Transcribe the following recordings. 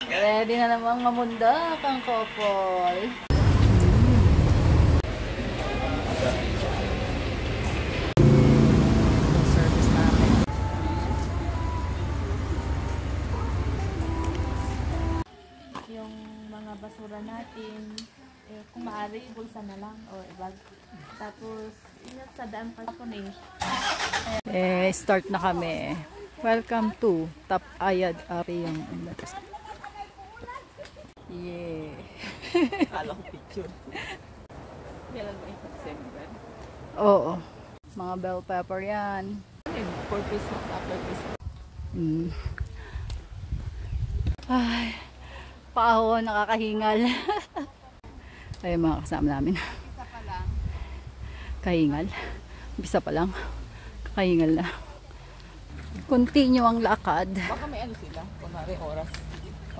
Ready na namang mamundak ang couple. Service natin. Yung mga basura natin, kung maaari, bulsa na lang o bag. Tapos, ingat sa daan pa ako na start na kami. Welcome to Top Ayad Ariyang. Yeah. Kala ko picture. Kailan ba ito? December? Oo. Mga bell pepper yan. For Christmas, after Christmas. Ay, paaho, nakakahingal. Ay, mga kasama namin. Isa pa lang. Kahingal. Bisa pa lang. Kahingal na. Continue ang lakad. Baka may ano sila, kunwari oras.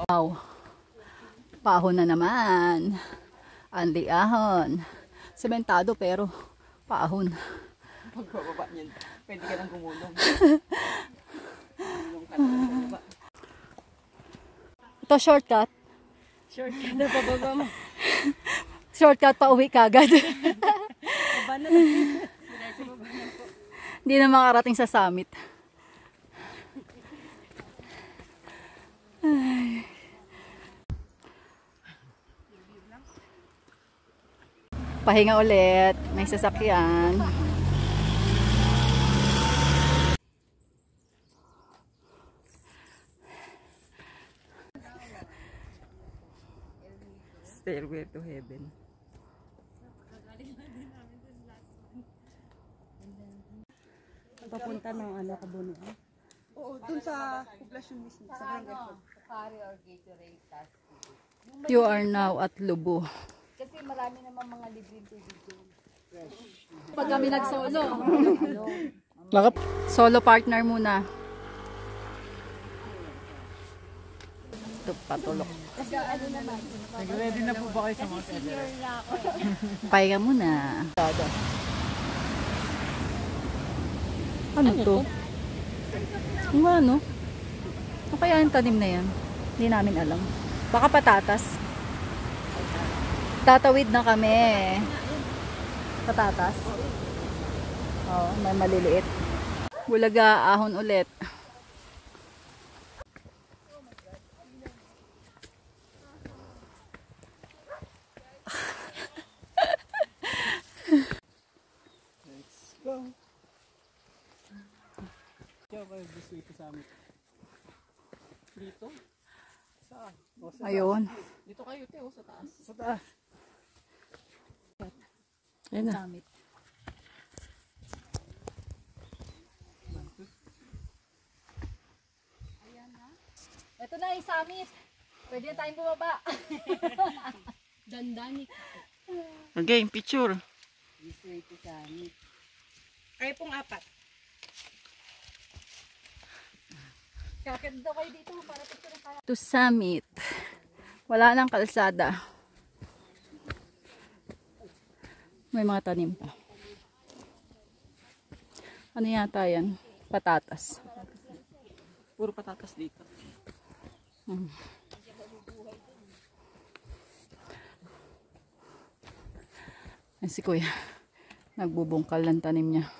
Wow. Paahon na naman. Anli ahon. Sementado pero paahon. Pagbababa niyan, pwede ka nang gumulong. Gumulong ka na pababa. Ito shortcut. Shortcut na pababa mo. Shortcut pa uwi kagad. Baba na lang. Hindi na makarating sa summit. Ay. Pahinga ulit. May sasakyan. Stairway to heaven. Papunta ng ano, Kabunuan? Oo, dun sa poblasyon mismo, sa barangay hall. Kari or Gatorade task. You are now at Lubo. Kasi marami naman mga libreng tubig doon. Pag kami nag-solo. Solo partner muna. Ito patulok. Kasi ano naman. Nag-ready na po ba kayo sa Mount Senior na ako. Pahinga muna. Ano to? Ano? Ano kaya yung tanim na yan? Hindi namin alam. Baka patatas. Tatawid na kami. Patatas? Oo, may maliliit. Bulaga, ahon ulit. Let's go. Kaya kayo gusto ito sa amin. Dito? Saan? Ayun. Dito kayo, Teo, sa taas. Sa taas. Ayun na. Ito na yung summit. Pwede na tayong bumaba. Dandani. Okay, picture. Kayo pong apat. Kakanda kayo dito para picture na tayo. To summit. Wala nang kalsada. May mga tanim pa. Ano yata yan? Patatas. Puro patatas dito. Ay, si Kuya. Nagbubungkal ng tanim niya.